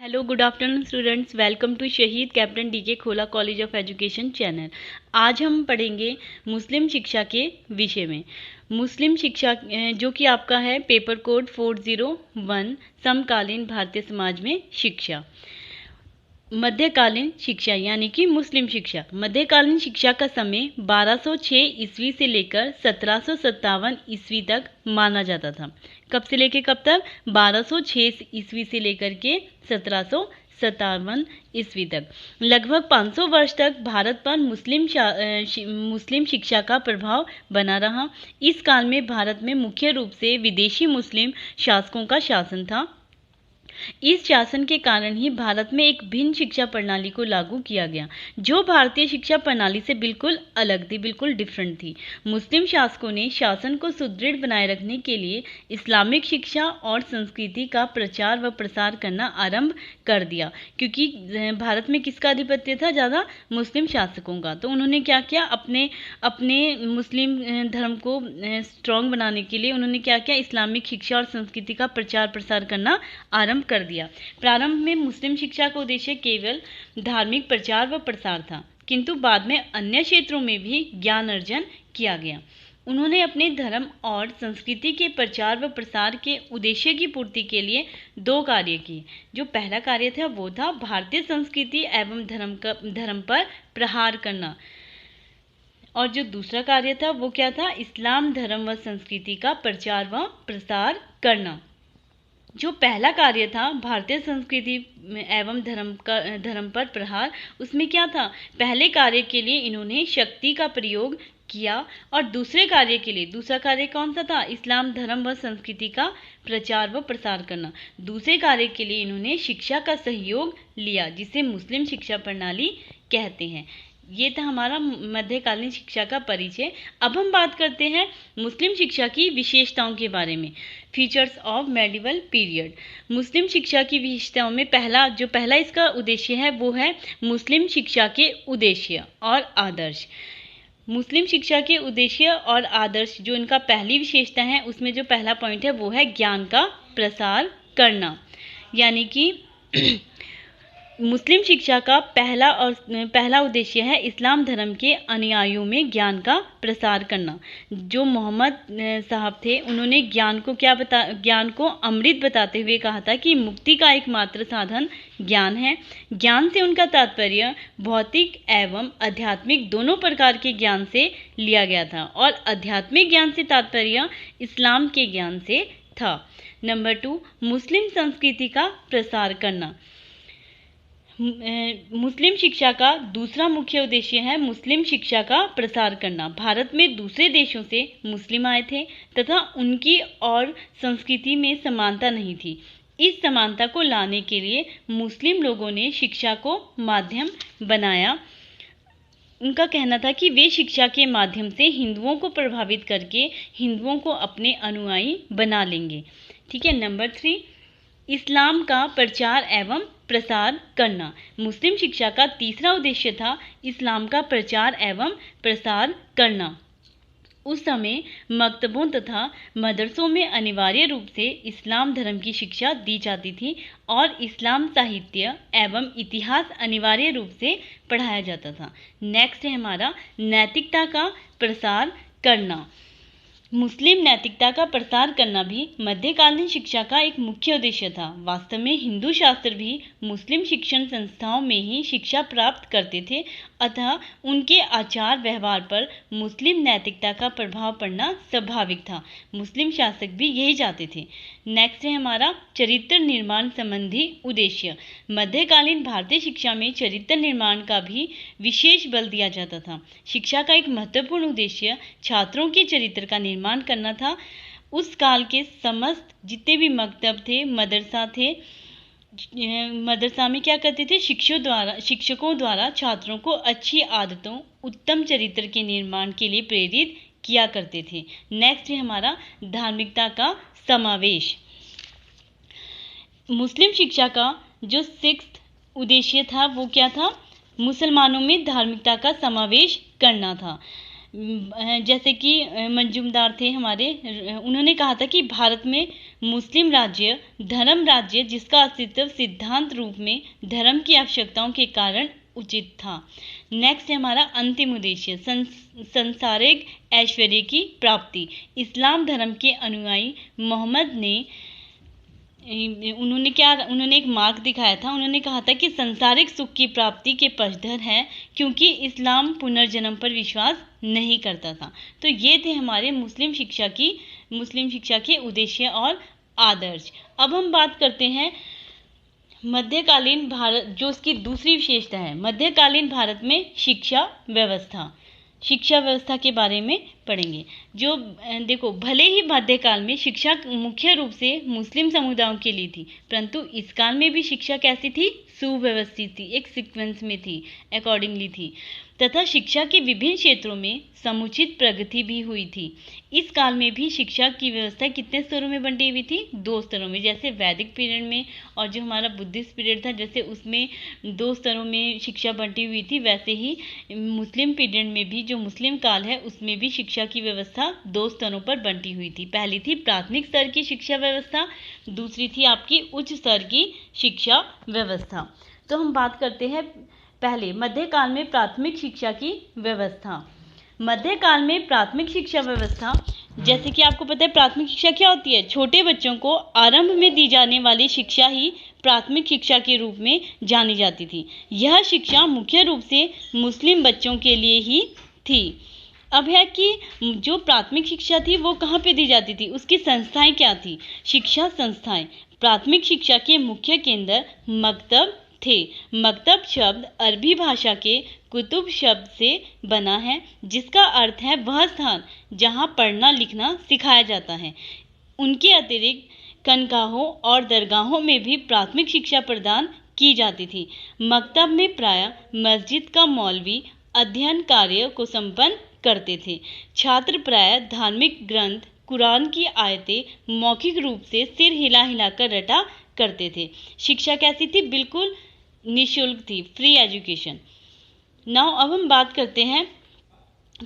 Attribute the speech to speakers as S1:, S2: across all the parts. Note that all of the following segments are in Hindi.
S1: Hello good afternoon students, welcome to Shaheed captain DK Khola college of education channel. आज हम पढ़ेंगे मुस्लिम शिक्षा के विषय में। मुस्लिम शिक्षा जो कि आपका है पेपर कोड 401 समकालीन भारतीय समाज में शिक्षा। मध्यकालीन शिक्षा यानी कि मुस्लिम शिक्षा। मध्यकालीन शिक्षा का समय 1206 ईस्वी से लेकर 1757 ईस्वी तक माना जाता था। कब से लेकर कब तक? 1206 ईस्वी से लेकर के 1757 ईस्वी तक। लगभग 500 वर्ष तक भारत पर मुस्लिम शिक्षा का प्रभाव बना रहा। इस काल में भारत में मुख्य रूप से विदेशी मुस्लिम शासकों का शासन था। इस शासन के कारण ही भारत में एक भिन्न शिक्षा प्रणाली को लागू किया गया, जो भारतीय शिक्षा प्रणाली से बिल्कुल अलग थी, बिल्कुल डिफरेंट थी। मुस्लिम शासकों ने शासन को सुदृढ़ बनाए रखने के लिए इस्लामिक शिक्षा और संस्कृति का प्रचार व प्रसार करना आरंभ कर दिया, क्योंकि भारत में किसका आधिपत्य था? ज़्यादा मुस्लिम शासकों का। तो उन्होंने क्या किया? अपने मुस्लिम धर्म को स्ट्रॉन्ग बनाने के लिए उन्होंने क्या किया? इस्लामिक शिक्षा और संस्कृति का प्रचार प्रसार करना आरंभ कर दिया। प्रारंभ में मुस्लिम शिक्षा का उद्देश्य केवल धार्मिक प्रचार व प्रसार था, किंतु बाद में अन्य क्षेत्रों में भी ज्ञान अर्जन किया गया। उन्होंने अपने धर्म और संस्कृति के प्रचार व प्रसार के उद्देश्य की पूर्ति के लिए दो कार्य किए। जो पहला कार्य था वो था भारतीय संस्कृति एवं धर्म पर प्रहार करना, और जो दूसरा कार्य था वो क्या था? इस्लाम धर्म व संस्कृति का प्रचार व प्रसार करना। जो पहला कार्य था भारतीय संस्कृति एवं धर्म पर प्रहार, उसमें क्या था? पहले कार्य के लिए इन्होंने शक्ति का प्रयोग किया, और दूसरे कार्य के लिए दूसरा कार्य कौन सा था? इस्लाम धर्म व संस्कृति का प्रचार व प्रसार करना। दूसरे कार्य के लिए इन्होंने शिक्षा का सहयोग लिया, जिसे मुस्लिम शिक्षा प्रणाली कहते हैं। ये था हमारा मध्यकालीन शिक्षा का परिचय। अब हम बात करते हैं मुस्लिम शिक्षा की विशेषताओं के बारे में। Features of medieval period. Muslim शिक्षा की विशेषताओं में पहला इसका उद्देश्य है वो है मुस्लिम शिक्षा के उद्देश्य और आदर्श। मुस्लिम शिक्षा के उद्देश्य और आदर्श जो इनका पहली विशेषता है, उसमें जो पहला पॉइंट है वो है ज्ञान का प्रसार करना। यानी कि मुस्लिम शिक्षा का पहला उद्देश्य है इस्लाम धर्म के अनुयायियों में ज्ञान का प्रसार करना। जो मोहम्मद साहब थे, उन्होंने ज्ञान को अमृत बताते हुए कहा था कि मुक्ति का एकमात्र साधन ज्ञान है। ज्ञान से उनका तात्पर्य भौतिक एवं आध्यात्मिक दोनों प्रकार के ज्ञान से लिया गया था, और आध्यात्मिक ज्ञान से तात्पर्य इस्लाम के ज्ञान से था। नंबर 2, मुस्लिम संस्कृति का प्रसार करना। मुस्लिम शिक्षा का दूसरा मुख्य उद्देश्य है मुस्लिम शिक्षा का प्रसार करना। भारत में दूसरे देशों से मुस्लिम आए थे तथा उनकी और संस्कृति में समानता नहीं थी। इस समानता को लाने के लिए मुस्लिम लोगों ने शिक्षा को माध्यम बनाया। उनका कहना था कि वे शिक्षा के माध्यम से हिंदुओं को प्रभावित करके हिंदुओं को अपने अनुयायी बना लेंगे। ठीक है। नंबर 3, इस्लाम का प्रचार एवं प्रसार करना। मुस्लिम शिक्षा का तीसरा उद्देश्य था इस्लाम का प्रचार एवं प्रसार करना। उस समय मकतबों तथा मदरसों में अनिवार्य रूप से इस्लाम धर्म की शिक्षा दी जाती थी, और इस्लाम साहित्य एवं इतिहास अनिवार्य रूप से पढ़ाया जाता था। नेक्स्ट है हमारा नैतिकता का प्रसार करना। मुस्लिम नैतिकता का प्रसार करना भी मध्यकालीन शिक्षा का एक मुख्य उद्देश्य था। वास्तव में हिंदू शास्त्र भी मुस्लिम शिक्षण संस्थाओं में ही शिक्षा प्राप्त करते थे, अतः उनके आचार व्यवहार पर मुस्लिम नैतिकता का प्रभाव पड़ना स्वाभाविक था। मुस्लिम शासक भी यही चाहते थे। नेक्स्ट है हमारा चरित्र निर्माण संबंधी उद्देश्य। मध्यकालीन भारतीय शिक्षा में चरित्र निर्माण का भी विशेष बल दिया जाता था। शिक्षा का एक महत्वपूर्ण उद्देश्य छात्रों के चरित्र का निर्माण करना था। उस काल के समस्त जितने भी मकतब थे, मदरसा थे, मदरसा में क्या करते थे? शिक्षकों द्वारा छात्रों को अच्छी आदतों, उत्तम चरित्र के निर्माण के लिए प्रेरित किया करते थे। नेक्स्ट है हमारा धार्मिकता का समावेश। मुस्लिम शिक्षा का जो 6th उद्देश्य था वो क्या था? मुसलमानों में धार्मिकता का समावेश करना था। जैसे कि मंजूमदार थे हमारे, उन्होंने कहा था कि भारत में मुस्लिम राज्य धर्म राज्य जिसका अस्तित्व सिद्धांत रूप में धर्म की आवश्यकताओं के कारण उचित था। नेक्स्ट है हमारा अंतिम उद्देश्य संसारिक ऐश्वर्य की प्राप्ति। इस्लाम धर्म के अनुयायी मोहम्मद ने उन्होंने एक मार्ग दिखाया था। उन्होंने कहा था कि संसारिक सुख की प्राप्ति के पक्षधर है, क्योंकि इस्लाम पुनर्जन्म पर विश्वास नहीं करता था। तो ये थे हमारे मुस्लिम शिक्षा के उद्देश्य और आदर्श। अब हम बात करते हैं मध्यकालीन भारत, जो उसकी दूसरी विशेषता है, मध्यकालीन भारत में शिक्षा व्यवस्था के बारे में पढ़ेंगे। जो देखो, भले ही मध्यकाल में शिक्षा मुख्य रूप से मुस्लिम समुदायों के लिए थी, परंतु इस काल में भी शिक्षा कैसी थी? सुव्यवस्थित थी, एक सीक्वेंस में थी, अकॉर्डिंगली थी, तथा शिक्षा के विभिन्न क्षेत्रों में समुचित प्रगति भी हुई थी। इस काल में भी शिक्षा की व्यवस्था कितने स्तरों में बंटी हुई थी? 2 स्तरों में। जैसे वैदिक पीरियड में और जो हमारा बुद्धिस्ट पीरियड था, जैसे उसमें 2 स्तरों में शिक्षा बंटी हुई थी, वैसे ही मुस्लिम पीरियड में भी, जो मुस्लिम काल है, उसमें भी शिक्षा की व्यवस्था 2 स्तरों पर बंटी हुई थी। पहली थी प्राथमिक स्तर की शिक्षा व्यवस्था, दूसरी थी आपकी उच्च स्तर की शिक्षा व्यवस्था। तो हम बात करते हैं पहले मध्यकाल में प्राथमिक शिक्षा की व्यवस्था। मध्यकाल में प्राथमिक शिक्षा व्यवस्था, जैसे कि आपको पता है प्राथमिक शिक्षा क्या होती है? छोटे बच्चों को आरंभ में दी जाने वाली शिक्षा ही प्राथमिक शिक्षा के रूप में जानी जाती थी। यह शिक्षा मुख्य रूप से मुस्लिम बच्चों के लिए ही थी। अब है कि जो प्राथमिक शिक्षा थी वो कहाँ पे दी जाती थी, उसकी संस्थाएं क्या थी? शिक्षा संस्थाएं। प्राथमिक शिक्षा के मुख्य केंद्र मकतब थे। मकतब शब्द अरबी भाषा के कुतुब शब्द से बना है, जिसका अर्थ है वह स्थान जहाँ पढ़ना लिखना सिखाया जाता है। उनके अतिरिक्त खनकाहों और दरगाहों में भी प्राथमिक शिक्षा प्रदान की जाती थी। मकतब में प्रायः मस्जिद का मौलवी अध्ययन कार्य को संपन्न करते थे। छात्र प्रायः धार्मिक ग्रंथ कुरान की आयतें मौखिक रूप से सिर हिला हिलाकर रटा करते थे। शिक्षा कैसी थी? बिल्कुल निःशुल्क थी, फ्री एजुकेशन। नाउ अब हम बात करते हैं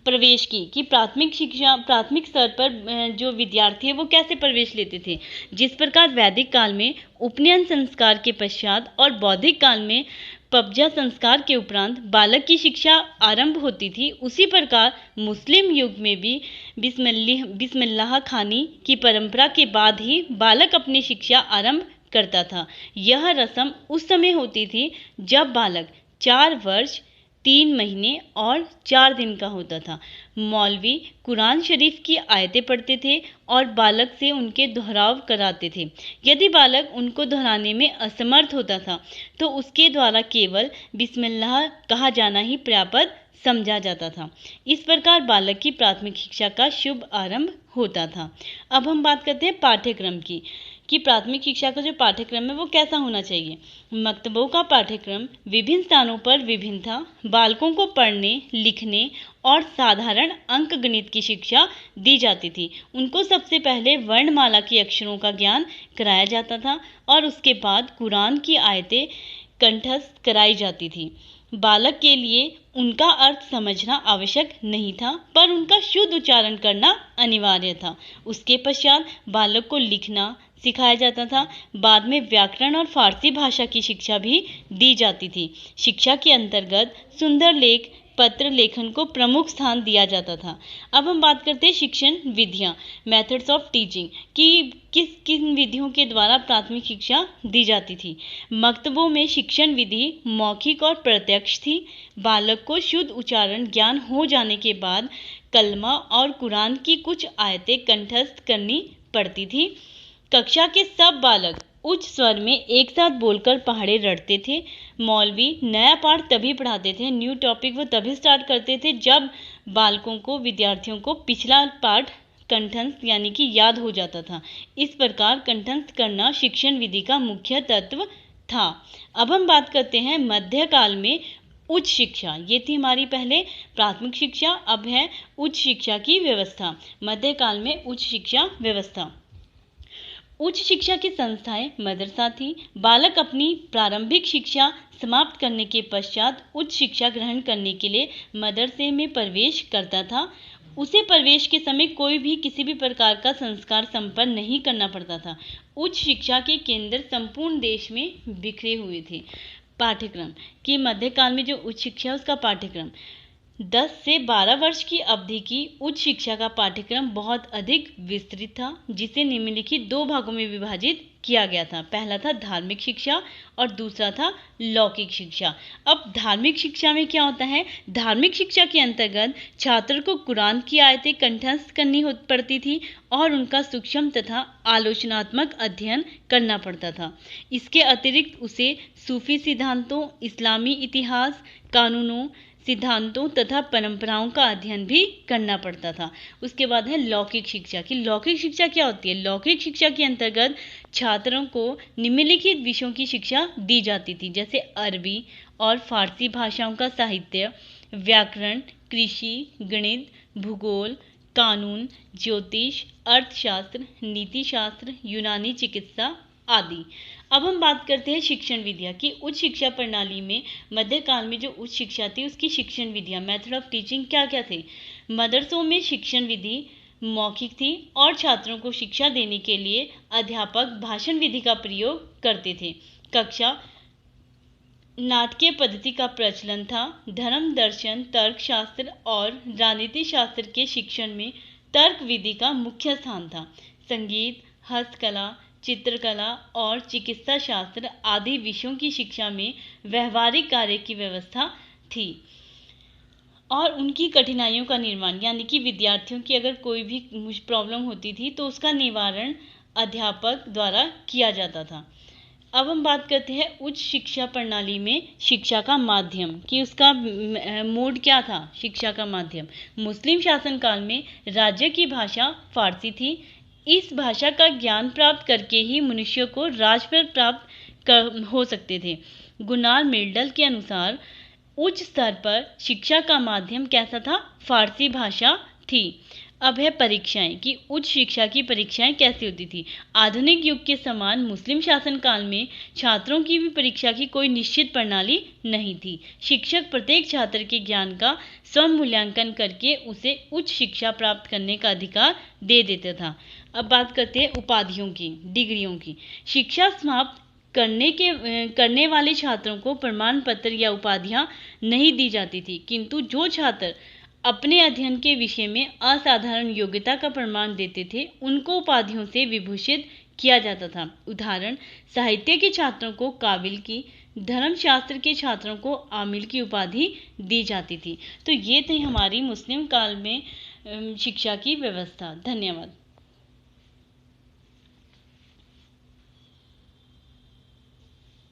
S1: प्रवेश की, कि प्राथमिक स्तर पर जो विद्यार्थी है वो कैसे प्रवेश लेते थे। जिस प्रकार वैदिक काल में उपनयन संस्कार के पश्चात और बौद्धिक काल में पबजा संस्कार के उपरांत बालक की शिक्षा आरंभ होती थी, उसी प्रकार मुस्लिम युग में भी बिस्मिल्लाह खानी की परंपरा के बाद ही बालक अपनी शिक्षा आरंभ करता था। यह रस्म उस समय होती थी जब बालक 4 वर्ष 3 महीने और 4 दिन का होता था। मौलवी कुरान शरीफ की आयतें पढ़ते थे और बालक से उनके दोहराव कराते थे। यदि बालक उनको दोहराने में असमर्थ होता था तो उसके द्वारा केवल बिस्मिल्लाह कहा जाना ही पर्याप्त समझा जाता था। इस प्रकार बालक की प्राथमिक शिक्षा का शुभ आरंभ होता था। अब हम बात करते हैं पाठ्यक्रम की, कि प्राथमिक शिक्षा का जो पाठ्यक्रम है वो कैसा होना चाहिए। मकतबों का पाठ्यक्रम विभिन्न स्थानों पर विभिन्न था। बालकों को पढ़ने लिखने और साधारण अंक गणित की शिक्षा दी जाती थी। उनको सबसे पहले वर्णमाला के अक्षरों का ज्ञान कराया जाता था और उसके बाद कुरान की आयतें कंठस्थ कराई जाती थी। बालक के लिए उनका अर्थ समझना आवश्यक नहीं था, पर उनका शुद्ध उच्चारण करना अनिवार्य था। उसके पश्चात बालक को लिखना सिखाया जाता था। बाद में व्याकरण और फारसी भाषा की शिक्षा भी दी जाती थी। शिक्षा के अंतर्गत सुंदर लेख पत्र लेखन को प्रमुख स्थान दिया जाता था। अब हम बात करते हैं शिक्षण विधियाँ, मेथड्स ऑफ टीचिंग, कि किन विधियों के द्वारा प्राथमिक शिक्षा दी जाती थी। मकतबों में शिक्षण विधि मौखिक और प्रत्यक्ष थी। बालक को शुद्ध उच्चारण ज्ञान हो जाने के बाद कलमा और कुरान की कुछ आयतें कंठस्थ करनी पड़ती थी। कक्षा के सब बालक उच्च स्वर में एक साथ बोलकर पहाड़े रटते थे। मौलवी नया पाठ तभी पढ़ाते थे, न्यू टॉपिक वो तभी स्टार्ट करते थे जब बालकों को विद्यार्थियों को पिछला पाठ कंठस्थ यानी कि याद हो जाता था। इस प्रकार कंठस्थ करना शिक्षण विधि का मुख्य तत्व था। अब हम बात करते हैं मध्यकाल में उच्च शिक्षा। ये थी हमारी पहले प्राथमिक शिक्षा, अब है उच्च शिक्षा की व्यवस्था। मध्यकाल में उच्च शिक्षा व्यवस्था। उच्च शिक्षा की संस्थाएं मदरसा थी। बालक अपनी प्रारंभिक शिक्षा समाप्त करने के पश्चात उच्च शिक्षा ग्रहण करने के लिए मदरसे में प्रवेश करता था। उसे प्रवेश के समय कोई भी किसी भी प्रकार का संस्कार संपन्न नहीं करना पड़ता था। उच्च शिक्षा के केंद्र संपूर्ण देश में बिखरे हुए थे। पाठ्यक्रम कि मध्यकाल में जो उच्च शिक्षा है उसका पाठ्यक्रम 10 से 12 वर्ष की अवधि की उच्च शिक्षा का पाठ्यक्रम बहुत अधिक विस्तृत था, जिसे निम्नलिखित 2 भागों में विभाजित किया गया था। पहला था धार्मिक शिक्षा और दूसरा था लौकिक शिक्षा। अब धार्मिक शिक्षा में क्या होता है? धार्मिक शिक्षा के अंतर्गत छात्र को कुरान की आयतें कंठस्थ करनी पड़ती थी और उनका सूक्ष्म तथा आलोचनात्मक अध्ययन करना पड़ता था। इसके अतिरिक्त उसे सूफी सिद्धांतों, इस्लामी इतिहास, कानूनों, सिद्धांतों तथा परंपराओं का अध्ययन भी करना पड़ता था। उसके बाद है लौकिक शिक्षा की लौकिक शिक्षा क्या होती है? लौकिक शिक्षा के अंतर्गत छात्रों को निम्नलिखित विषयों की शिक्षा दी जाती थी, जैसे अरबी और फारसी भाषाओं का साहित्य, व्याकरण, कृषि, गणित, भूगोल, कानून, ज्योतिष, अर्थशास्त्र, नीतिशास्त्र, यूनानी चिकित्सा आदि। अब हम बात करते हैं शिक्षण विधियाँ की उच्च शिक्षा प्रणाली में मध्यकाल में जो उच्च शिक्षा थी उसकी शिक्षण विधियाँ, मेथड ऑफ टीचिंग क्या क्या थे? मदरसों में शिक्षण विधि मौखिक थी और छात्रों को शिक्षा देने के लिए अध्यापक भाषण विधि का प्रयोग करते थे। कक्षा नाटकीय पद्धति का प्रचलन था। धर्म, दर्शन, तर्कशास्त्र और राजनीति शास्त्र के शिक्षण में तर्क विधि का मुख्य स्थान था। संगीत, हस्तकला, चित्रकला और चिकित्सा शास्त्र आदि विषयों की शिक्षा में व्यवहारिक कार्य की व्यवस्था थी और उनकी कठिनाइयों का निर्माण, यानी कि विद्यार्थियों की अगर कोई भी प्रॉब्लम होती थी तो उसका निवारण अध्यापक द्वारा किया जाता था। अब हम बात करते हैं उच्च शिक्षा प्रणाली में शिक्षा का माध्यम कि उसका मोड क्या था। शिक्षा का माध्यम मुस्लिम शासनकाल में राज्य की भाषा फारसी थी। इस भाषा का ज्ञान प्राप्त करके ही मनुष्य को राजपद प्राप्त हो सकते थे। गुनार मिल्डल के अनुसार उच्च स्तर पर शिक्षा का माध्यम कैसा था? फारसी भाषा थी। अब है परीक्षाएं कि उच्च शिक्षा की परीक्षाएं कैसी होती थी। आधुनिक युग के समान मुस्लिम शासनकाल में छात्रों की भी परीक्षा की कोई निश्चित प्रणाली नहीं थी। शिक्षक प्रत्येक छात्र के ज्ञान का स्वयं मूल्यांकन करके उसे उच्च शिक्षा प्राप्त करने का अधिकार दे देता था। अब बात करते हैं उपाधियों की, डिग्रियों की। शिक्षा समाप्त करने वाले छात्रों को प्रमाण पत्र या उपाधियां नहीं दी जाती थी, किंतु जो छात्र अपने अध्ययन के विषय में असाधारण योग्यता का प्रमाण देते थे उनको उपाधियों से विभूषित किया जाता था। उदाहरण, साहित्य के छात्रों को काबिल की, धर्मशास्त्र के छात्रों को आमिल की उपाधि दी जाती थी। तो ये थी हमारी मुस्लिम काल में शिक्षा की व्यवस्था। धन्यवाद।